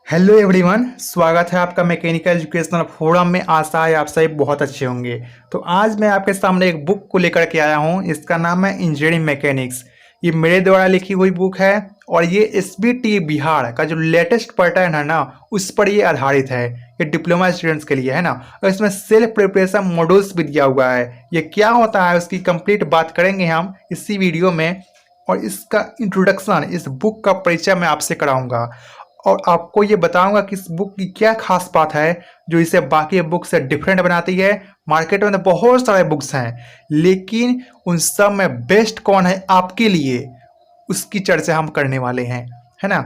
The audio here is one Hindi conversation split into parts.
हेलो एवरीवन, स्वागत है आपका मैकेनिकल एजुकेशनल फोरम में। आशा है आप सभी बहुत अच्छे होंगे। तो आज मैं आपके सामने एक बुक को लेकर के आया हूँ। इसका नाम है इंजीनियरिंग मैकेनिक्स। ये मेरे द्वारा लिखी हुई बुक है और ये एसबीटी बिहार का जो लेटेस्ट पैटर्न है ना, उस पर ये आधारित है। ये डिप्लोमा स्टूडेंट्स के लिए है ना, और इसमें सेल्फ प्रिपरेशन मॉड्यूल्स भी दिया हुआ है। ये क्या होता है उसकी कंप्लीट बात करेंगे हम इसी वीडियो में, और इसका इंट्रोडक्शन, इस बुक का परिचय मैं आपसे कराऊंगा और आपको ये बताऊंगा कि इस बुक की क्या खास बात है जो इसे बाकी बुक से डिफरेंट बनाती है। मार्केट में तो बहुत सारे बुक्स हैं, लेकिन उन सब में बेस्ट कौन है आपके लिए, उसकी चर्चा हम करने वाले हैं, है ना।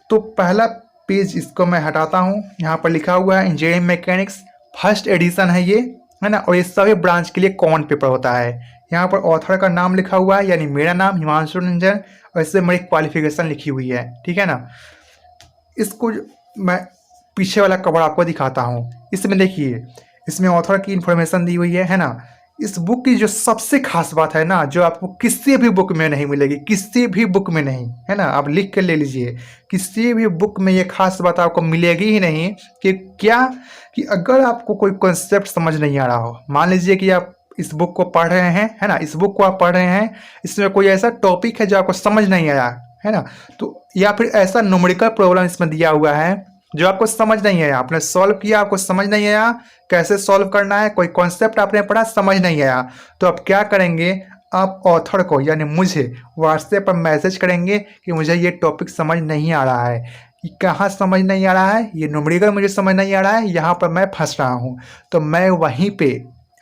तो पहला पेज इसको मैं हटाता हूँ। यहाँ पर लिखा हुआ है इंजीनियरिंग मैकेनिक्स फर्स्ट एडिशन है ये, है ना। और ये सभी ब्रांच के लिए कॉमन पेपर होता है। यहाँ पर ऑथर का नाम लिखा हुआ है, यानी मेरा नाम हिमांशु रंजन, और इससे मेरी क्वालिफिकेशन लिखी हुई है, ठीक है ना। इसको मैं पीछे वाला कवर आपको दिखाता हूँ। इसमें देखिए, इसमें ऑथर की इंफॉर्मेशन दी हुई है ना। इस बुक की जो सबसे खास बात है ना, जो आपको किसी भी बुक में नहीं मिलेगी, किसी भी बुक में नहीं, है ना, आप लिख कर ले लीजिए, किसी भी बुक में ये खास बात आपको मिलेगी ही नहीं। कि क्या, कि अगर आपको कोई कॉन्सेप्ट समझ नहीं आ रहा हो, मान लीजिए कि आप इस बुक को पढ़ रहे हैं, है ना, इस बुक को आप पढ़ रहे हैं, इसमें कोई ऐसा टॉपिक है जो आपको समझ नहीं आया, है ना, तो या फिर ऐसा न्यूमेरिकल प्रॉब्लम इसमें दिया हुआ है जो आपको समझ नहीं आया, आपने सॉल्व किया, आपको समझ नहीं आया कैसे सॉल्व करना है, कोई कॉन्सेप्ट आपने पढ़ा समझ नहीं आया, तो आप क्या करेंगे, आप ऑथर को यानी मुझे व्हाट्सएप पर मैसेज करेंगे कि मुझे ये टॉपिक समझ नहीं आ रहा है। कहाँ समझ नहीं आ रहा है, ये न्यूमेरिकल मुझे समझ नहीं आ रहा है, यहाँ पर मैं फंस रहा हूँ। तो मैं वहीं पे,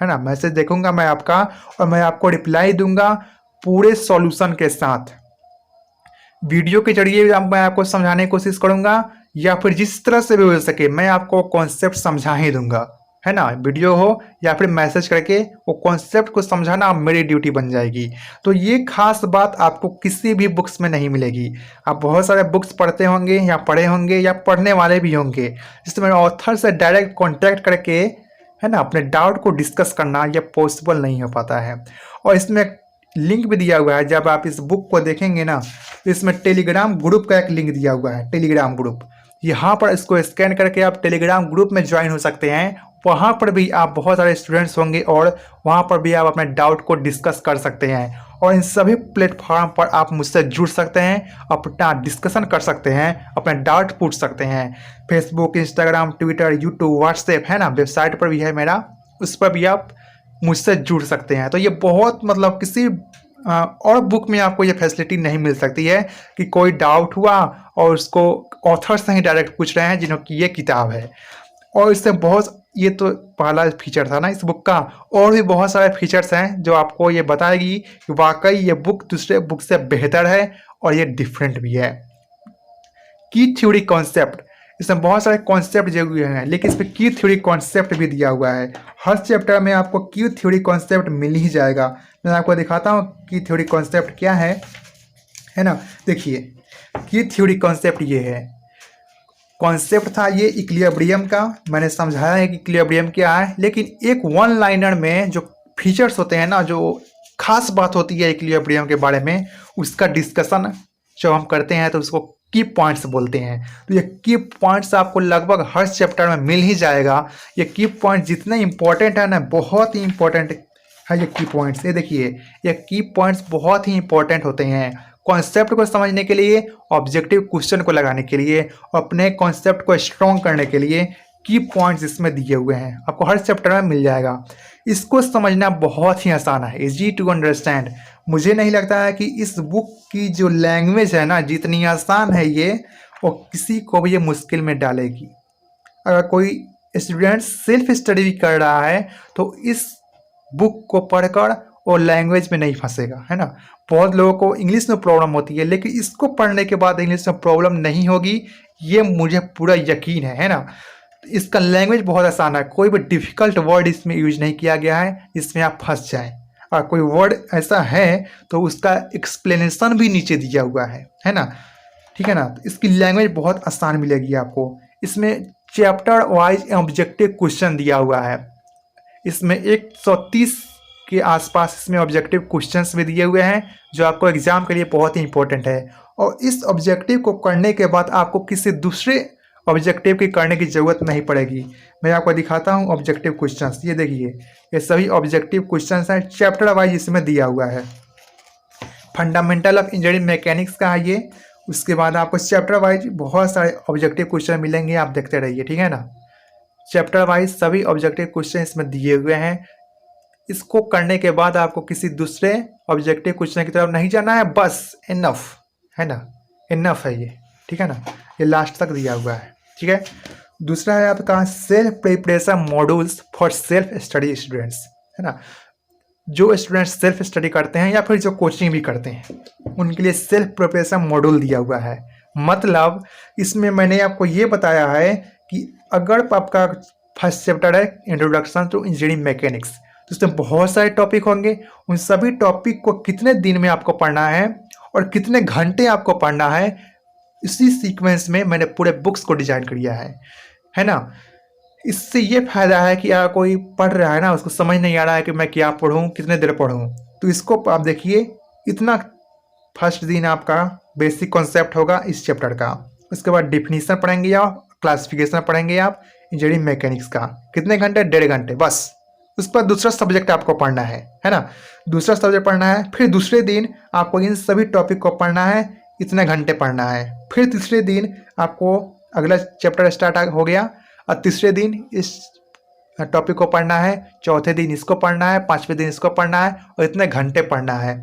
है ना, मैसेज देखूंगा मैं आपका, और मैं आपको रिप्लाई दूंगा पूरे सॉल्यूशन के साथ। वीडियो के जरिए मैं आपको समझाने की कोशिश करूंगा, या फिर जिस तरह से भी हो सके मैं आपको कॉन्सेप्ट समझा ही दूंगा, है ना। वीडियो हो या फिर मैसेज करके वो कॉन्सेप्ट को समझाना मेरी ड्यूटी बन जाएगी। तो ये खास बात आपको किसी भी बुक्स में नहीं मिलेगी। आप बहुत सारे बुक्स पढ़ते होंगे या पढ़े होंगे या पढ़ने वाले भी होंगे, जिसमें ऑथर से डायरेक्ट कॉन्टैक्ट करके, है ना, अपने डाउट को डिस्कस करना यह पॉसिबल नहीं हो पाता है। और इसमें लिंक भी दिया हुआ है, जब आप इस बुक को देखेंगे ना, तो इसमें टेलीग्राम ग्रुप का एक लिंक दिया हुआ है, टेलीग्राम ग्रुप। यहाँ पर इसको स्कैन करके आप टेलीग्राम ग्रुप में ज्वाइन हो सकते हैं। वहाँ पर भी आप बहुत सारे स्टूडेंट्स होंगे और वहाँ पर भी आप अपने डाउट को डिस्कस कर सकते हैं। और इन सभी प्लेटफॉर्म पर आप मुझसे जुड़ सकते हैं, अपना डिस्कशन कर सकते हैं, अपने डाउट पूछ सकते हैं। Facebook, Instagram, Twitter, YouTube, WhatsApp, है ना, वेबसाइट पर भी है मेरा, उस पर भी आप मुझसे जुड़ सकते हैं। तो ये बहुत, मतलब किसी और बुक में आपको ये फैसिलिटी नहीं मिल सकती है कि कोई डाउट हुआ और उसको ऑथर से ही डायरेक्ट पूछ रहे हैं जिन्होंने ये किताब है। और इससे बहुत, ये तो पहला फीचर था ना इस बुक का, और भी बहुत सारे फीचर्स हैं जो आपको ये बताएगी कि वाकई ये बुक दूसरे बुक से बेहतर है और ये डिफरेंट भी है। की थ्योरी कॉन्सेप्ट, इसमें बहुत सारे कॉन्सेप्ट दिए हुए हैं, लेकिन इसमें की थ्योरी कॉन्सेप्ट भी दिया हुआ है। हर चैप्टर में आपको की थ्योरी कॉन्सेप्ट मिल ही जाएगा। मैं आपको दिखाता हूँ की थ्योरी कॉन्सेप्ट क्या है ना। देखिए, की थ्योरी कॉन्सेप्ट ये है। कॉन्सेप्ट था ये इक्विलिब्रियम का, मैंने समझाया है कि इक्विलिब्रियम क्या है, लेकिन एक वन लाइनर में जो फीचर्स होते हैं ना, जो खास बात होती है इक्विलिब्रियम के बारे में, उसका डिस्कशन जब हम करते हैं तो उसको की पॉइंट्स बोलते हैं। तो ये की पॉइंट्स आपको लगभग हर चैप्टर में मिल ही जाएगा। ये की पॉइंट जितने इंपॉर्टेंट है ना, बहुत ही इंपॉर्टेंट है ये की पॉइंट्स। ये देखिए, ये की पॉइंट्स बहुत ही इंपॉर्टेंट होते हैं कॉन्सेप्ट को समझने के लिए, ऑब्जेक्टिव क्वेश्चन को लगाने के लिए, अपने कॉन्सेप्ट को स्ट्रॉन्ग करने के लिए। की पॉइंट्स इसमें दिए हुए हैं, आपको हर चैप्टर में मिल जाएगा। इसको समझना बहुत ही आसान है, इजी टू अंडरस्टैंड। मुझे नहीं लगता है कि इस बुक की जो लैंग्वेज है ना, जितनी आसान है ये, वो किसी को भी ये मुश्किल में डालेगी। अगर कोई स्टूडेंट सेल्फ स्टडी भी कर रहा है तो इस बुक को पढ़कर वो लैंग्वेज में नहीं फंसेगा, है ना। बहुत लोगों को इंग्लिश में प्रॉब्लम होती है, लेकिन इसको पढ़ने के बाद इंग्लिश में प्रॉब्लम नहीं होगी, ये मुझे पूरा यकीन है ना। इसका लैंग्वेज बहुत आसान है, कोई भी डिफ़िकल्ट वर्ड इसमें यूज नहीं किया गया है जिसमें आप फंस जाएं। और कोई वर्ड ऐसा है तो उसका एक्सप्लेनेशन भी नीचे दिया हुआ है ना, ठीक है ना। तो इसकी लैंग्वेज बहुत आसान मिलेगी आपको। इसमें चैप्टर वाइज ऑब्जेक्टिव क्वेश्चन दिया हुआ है। इसमें 130 के आसपास इसमें ऑब्जेक्टिव क्वेश्चंस भी दिए हुए हैं, जो आपको एग्जाम के लिए बहुत ही इंपॉर्टेंट है। और इस ऑब्जेक्टिव को करने के बाद आपको किसी दूसरे ऑब्जेक्टिव की करने की ज़रूरत नहीं पड़ेगी। मैं आपको दिखाता हूँ ऑब्जेक्टिव क्वेश्चंस। ये देखिए, ये सभी ऑब्जेक्टिव क्वेश्चंस हैं, चैप्टर वाइज इसमें दिया हुआ है। फंडामेंटल ऑफ इंजीनियरिंग मैकेनिक्स का है ये। उसके बाद आपको चैप्टर वाइज बहुत सारे ऑब्जेक्टिव क्वेश्चन मिलेंगे, आप देखते रहिए, ठीक है ना। चैप्टर वाइज सभी ऑब्जेक्टिव क्वेश्चन इसमें दिए हुए हैं। इसको करने के बाद आपको किसी दूसरे ऑब्जेक्टिव क्वेश्चन की तरफ नहीं जाना है, बस इनफ है ना, इनफ है ये, ठीक है ना। ये लास्ट तक दिया हुआ है, ठीक है। दूसरा है आपका self preparation modules for self study students, है ना। जो स्टूडेंट्स सेल्फ स्टडी करते हैं या फिर जो कोचिंग भी करते हैं उनके लिए सेल्फ प्रिपरेशन मॉड्यूल दिया हुआ है। मतलब इसमें मैंने आपको ये बताया है कि अगर आपका फर्स्ट चैप्टर है इंट्रोडक्शन टू इंजीनियरिंग मैकेनिक्स, तो उसमें बहुत सारे टॉपिक होंगे। उन सभी टॉपिक को कितने दिन में आपको पढ़ना है और कितने घंटे आपको पढ़ना है, इसी सीक्वेंस में मैंने पूरे बुक्स को डिजाइन किया है ना। इससे ये फायदा है कि अगर कोई पढ़ रहा है ना, उसको समझ नहीं आ रहा है कि मैं क्या पढ़ूं, कितने देर पढ़ूं, तो इसको आप देखिए, इतना फर्स्ट दिन आपका बेसिक कॉन्सेप्ट होगा इस चैप्टर का। उसके बाद डिफिनीशन पढ़ेंगे आप, क्लासिफिकेशन पढ़ेंगे आप इंजीनियरिंग मैकेनिक्स का, कितने घंटे, 1.5 घंटे बस। उस पर दूसरा सब्जेक्ट आपको पढ़ना है ना, दूसरा सब्जेक्ट पढ़ना है। फिर दूसरे दिन आपको इन सभी टॉपिक को पढ़ना है, इतने घंटे पढ़ना है। फिर तीसरे दिन आपको अगला चैप्टर स्टार्ट हो गया, और तीसरे दिन इस टॉपिक को पढ़ना है, चौथे दिन इसको पढ़ना है, पांचवें दिन इसको पढ़ना है, और इतने घंटे पढ़ना है।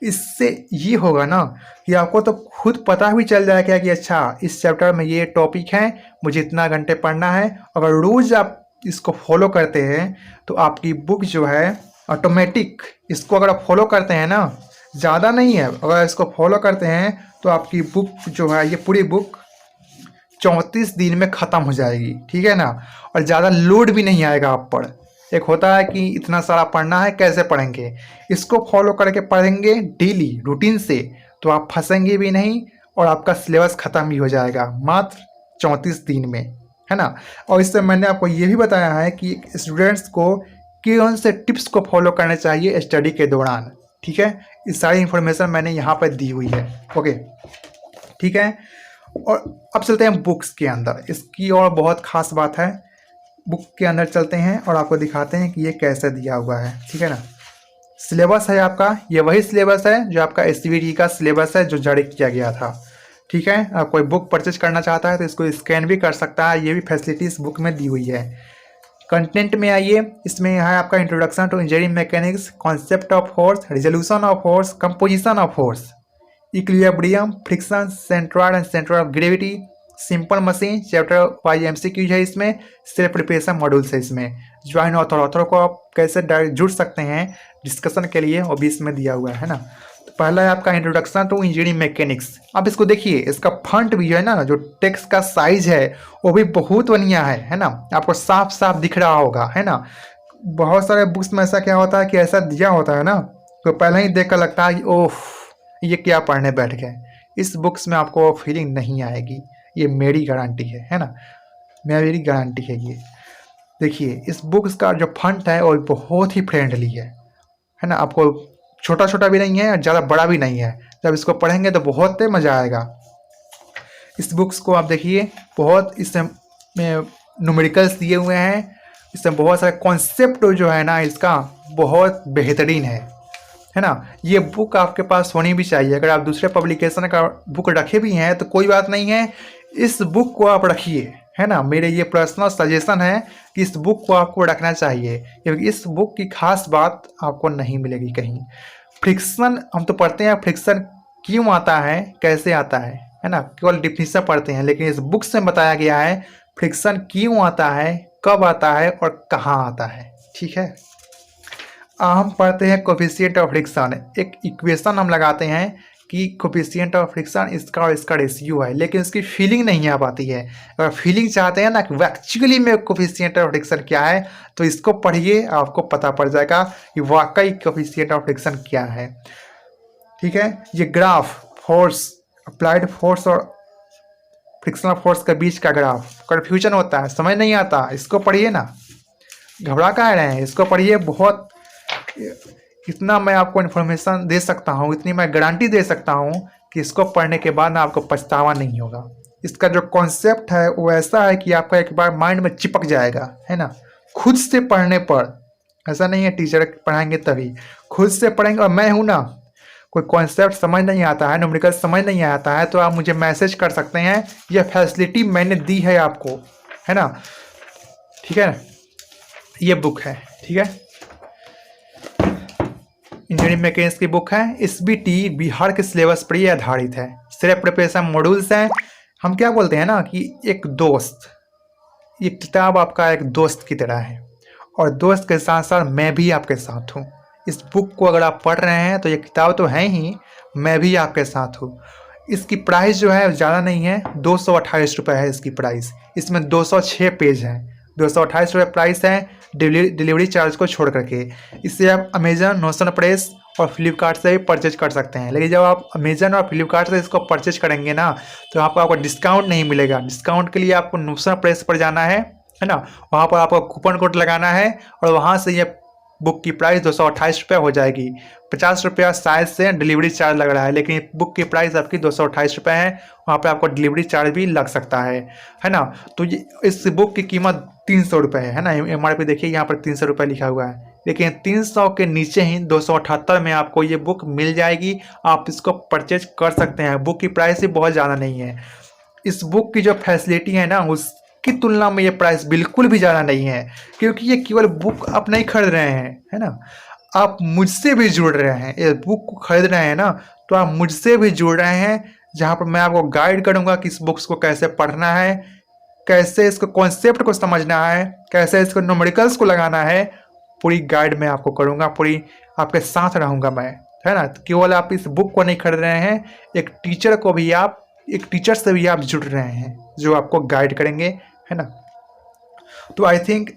इससे ये होगा ना कि आपको तो खुद पता भी चल जाएगा कि अच्छा इस चैप्टर में ये टॉपिक है, मुझे इतना घंटे पढ़ना है। अगर रोज़ आप इसको फॉलो करते हैं तो आपकी बुक जो है ऑटोमेटिक, इसको अगर आप फॉलो करते हैं ना, ज़्यादा नहीं है, अगर इसको फॉलो करते हैं तो आपकी बुक जो है, ये पूरी बुक 34 दिन में ख़त्म हो जाएगी, ठीक है ना। और ज़्यादा लोड भी नहीं आएगा आप पर। एक होता है कि इतना सारा पढ़ना है, कैसे पढ़ेंगे, इसको फॉलो करके पढ़ेंगे डेली रूटीन से, तो आप फंसेंगे भी नहीं और आपका सिलेबस ख़त्म भी हो जाएगा मात्र 34 दिन में, है ना। और इससे मैंने आपको ये भी बताया है कि स्टूडेंट्स को कौन से टिप्स को फॉलो करने चाहिए स्टडी के दौरान, ठीक है। इस सारी इन्फॉर्मेशन मैंने यहाँ पर दी हुई है, ओके, ठीक है। और अब चलते हैं बुक्स के अंदर। इसकी और बहुत ख़ास बात है, बुक के अंदर चलते हैं और आपको दिखाते हैं कि ये कैसे दिया हुआ है, ठीक है ना। सिलेबस है आपका, ये वही सिलेबस है जो आपका एससीबीटी का सिलेबस है जो जारी किया गया था, ठीक है। आप कोई बुक परचेज करना चाहता है तो इसको स्कैन भी कर सकता है, ये भी फैसिलिटी इस बुक में दी हुई है। कंटेंट में आइए, इसमें है आपका introduction to engineering mechanics, concept of force, resolution of force, composition of force, equilibrium, friction, centroid and centre of gravity, simple machine, chapter wise MCQs है इसमें, सेल्फ प्रिपरेशन मॉड्यूल्स है इसमें, ज्वाइन ऑथर को आप कैसे डायरेक्ट जुड़ सकते हैं डिस्कशन के लिए, वो भी इसमें दिया हुआ है ना। तो पहला है आपका इंट्रोडक्शन टू इंजीनियरिंग मैकेनिक्स। आप इसको देखिए, इसका फंट भी है ना, जो टेक्स्ट का साइज है वो भी बहुत बढ़िया है ना, आपको साफ साफ दिख रहा होगा, है ना। बहुत सारे बुक्स में ऐसा क्या होता है कि ऐसा दिया होता है ना, तो पहले ही देख कर लगता है कि ओह ये क्या पढ़ने बैठ गए। इस बुक्स में आपको फीलिंग नहीं आएगी, ये मेरी गारंटी है ना, मेरी गारंटी है ये। देखिए इस बुक्स का जो फंट है वो बहुत ही फ्रेंडली है ना, आपको छोटा छोटा भी नहीं है और ज़्यादा बड़ा भी नहीं है। जब इसको पढ़ेंगे तो बहुत मज़ा आएगा। इस बुक्स को आप देखिए, बहुत इसमें न्यूमेरिकल्स दिए हुए हैं, इसमें बहुत सारे कॉन्सेप्ट जो है ना इसका बहुत बेहतरीन है ना। ये बुक आपके पास होनी भी चाहिए। अगर आप दूसरे पब्लिकेशन का बुक रखे भी हैं तो कोई बात नहीं है, इस बुक को आप रखिए, है ना। मेरे ये पर्सनल सजेशन है कि इस बुक को आपको रखना चाहिए, क्योंकि इस बुक की खास बात आपको नहीं मिलेगी कहीं। फ्रिक्शन हम तो पढ़ते हैं, फ्रिक्शन क्यों आता है, कैसे आता है ना, केवल डिफिनीशन पढ़ते हैं, लेकिन इस बुक से बताया गया है फ्रिक्शन क्यों आता है, कब आता है और कहाँ आता है, ठीक है। हम पढ़ते हैं कोफिशिएंट ऑफ फ्रिक्शन, एक इक्वेशन हम लगाते हैं कि कोफिशिएंट ऑफ फ्रिक्शन इसका और इसका रेशियो है, लेकिन उसकी फीलिंग नहीं आ पाती है। अगर फीलिंग चाहते हैं ना कि एक्चुअली में कोफिशिएंट ऑफ फ्रिक्शन क्या है, तो इसको पढ़िए, आपको पता पड़ जाएगा कि वाकई कोफिशिएंट ऑफ फ्रिक्शन क्या है, ठीक है। ये ग्राफ फोर्स, अप्लाइड फोर्स और फ्रिक्शनल फोर्स के बीच का ग्राफ, कन्फ्यूजन होता है, समझ नहीं आता, इसको पढ़िए ना, घबरा कहाँ रहे हैं, इसको पढ़िए। बहुत इतना मैं आपको इन्फॉर्मेशन दे सकता हूँ, इतनी मैं गारंटी दे सकता हूँ कि इसको पढ़ने के बाद ना आपको पछतावा नहीं होगा, इसका जो कॉन्सेप्ट है वो ऐसा है कि आपका एक बार माइंड में चिपक जाएगा, है ना। खुद से पढ़ने पर, ऐसा नहीं है टीचर पढ़ाएंगे तभी, खुद से पढ़ेंगे। और मैं हूँ ना, कोई कॉन्सेप्ट समझ नहीं आता है, न्यूमेरिकल समझ नहीं आता है, तो आप मुझे मैसेज कर सकते हैं। यह फैसिलिटी मैंने दी है आपको, है ना। ठीक है, ये बुक है, ठीक है, इंजीनियरिंग मैकेनिक्स की बुक है। एसबीटी बिहार के सिलेबस पर ही आधारित है। सिर्फ प्रिपरेशन मॉड्यूल्स हैं। हम क्या बोलते हैं ना कि एक दोस्त, ये किताब आपका एक दोस्त की तरह है, और दोस्त के साथ साथ मैं भी आपके साथ हूँ। इस बुक को अगर आप पढ़ रहे हैं तो ये किताब तो है ही, मैं भी आपके साथ हूँ। इसकी प्राइस जो है ज़्यादा नहीं है, 228 रुपये है इसकी प्राइस। इसमें 206 पेज हैं, 228 रुपये प्राइस है डिलीवरी चार्ज को छोड़ करके। इससे आप अमेजन, नोशन प्रेस और फ्लिपकार्ट से भी परचेज कर सकते हैं। लेकिन जब आप अमेजन और फ्लिपकार्ट से इसको परचेज करेंगे ना, तो आपको डिस्काउंट नहीं मिलेगा। डिस्काउंट के लिए आपको नोशन प्रेस पर जाना है ना, वहाँ पर आपको कूपन कोड लगाना है, और वहाँ से ये बुक की प्राइस 228 रुपये हो जाएगी। 50 रुपया शायद से डिलीवरी चार्ज लग रहा है, लेकिन बुक की प्राइस आपकी 228 रुपये है। वहाँ पे आपको डिलीवरी चार्ज भी लग सकता है ना। तो ये इस बुक की कीमत 300 रुपये है ना। MRP देखिए यहाँ पर 300 रुपये लिखा हुआ है, लेकिन 300 के नीचे ही 278 में आपको ये बुक मिल जाएगी। आप इसको परचेज कर सकते हैं। बुक की प्राइस ही बहुत ज़्यादा नहीं है। इस बुक की जो फैसिलिटी है ना, उसकी तुलना में ये प्राइस बिल्कुल भी ज़्यादा नहीं है, क्योंकि ये केवल बुक आप नहीं खरीद रहे हैं, है ना, आप मुझसे भी जुड़ रहे हैं। ये बुक को खरीद रहे हैं ना, तो आप मुझसे भी जुड़ रहे हैं, जहाँ पर मैं आपको गाइड करूँगा कि इस बुक्स को कैसे पढ़ना है, कैसे इसको कॉन्सेप्ट को समझना है, कैसे इसको न्यूमेरिकल्स को लगाना है। पूरी गाइड मैं आपको करूँगा, पूरी आपके साथ रहूँगा मैं, है ना। केवल आप इस बुक को नहीं खरीद रहे हैं, एक टीचर से भी आप जुड़ रहे हैं जो आपको गाइड करेंगे, है ना। तो आई थिंक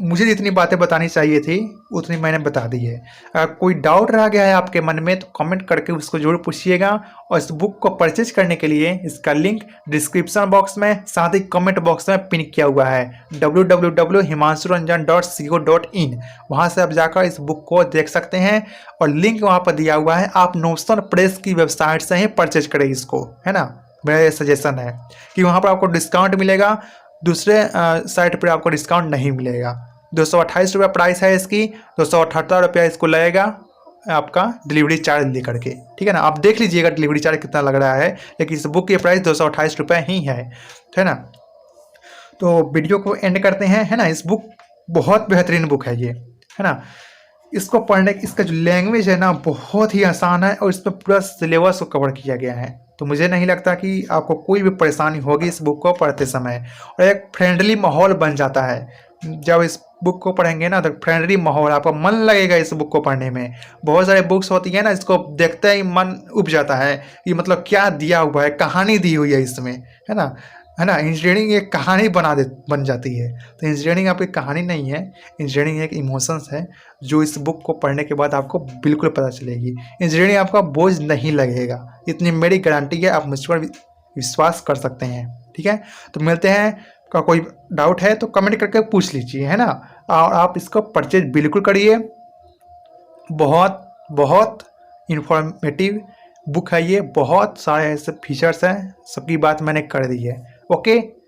मुझे जितनी बातें बतानी चाहिए थी उतनी मैंने बता दी है। कोई डाउट रह गया है आपके मन में तो कमेंट करके उसको जरूर पूछिएगा। और इस बुक को परचेज करने के लिए इसका लिंक डिस्क्रिप्शन बॉक्स में, साथ ही कमेंट बॉक्स में पिन किया हुआ है, www.himanshuranjan.co.in। वहाँ से आप जाकर इस बुक को देख सकते हैं, और लिंक वहाँ पर दिया हुआ है। आप नोशन प्रेस की वेबसाइट से ही परचेज करें इसको, है ना। मेरा ये सजेशन है कि वहाँ पर आपको डिस्काउंट मिलेगा, दूसरे साइट पर आपको डिस्काउंट नहीं मिलेगा। 228 रुपये प्राइस है इसकी, 278 रुपया इसको लगेगा आपका डिलीवरी चार्ज लेकर के, ठीक है ना। आप देख लीजिएगा डिलीवरी चार्ज कितना लग रहा है, लेकिन इस बुक की प्राइस 228 रुपये ही है ना। तो वीडियो को एंड करते हैं, है ना। इस बुक बहुत बेहतरीन बुक है ये, है ना। इसको पढ़ने, इसका जो लैंग्वेज है ना बहुत ही आसान है, और इस पर पूरा सिलेबस को कवर किया गया है। तो मुझे नहीं लगता कि आपको कोई भी परेशानी होगी इस बुक को पढ़ते समय। और एक फ्रेंडली माहौल बन जाता है जब इस बुक को पढ़ेंगे ना, तो फ्रेंडली माहौल, आपका मन लगेगा इस बुक को पढ़ने में। बहुत सारे बुक्स होती है ना, इसको देखते ही मन उब जाता है कि मतलब क्या दिया हुआ है, कहानी दी हुई है इसमें, है ना। इंजीनियरिंग एक कहानी बन जाती है। तो इंजीनियरिंग आपकी कहानी नहीं है, इंजीनियरिंग एक इमोशंस है, जो इस बुक को पढ़ने के बाद आपको बिल्कुल पता चलेगी। इंजीनियरिंग आपका बोझ नहीं लगेगा, इतनी मेरी गारंटी है, आप मुझ पर विश्वास कर सकते हैं, ठीक है। तो मिलते हैं, का कोई डाउट है तो कमेंट करके पूछ लीजिए, है ना। और आप इसको परचेज बिल्कुल करिए। बहुत बहुत इंफॉर्मेटिव बुक है ये, बहुत सारे ऐसे फीचर्स हैं, सबकी बात मैंने कर दी है। ओके।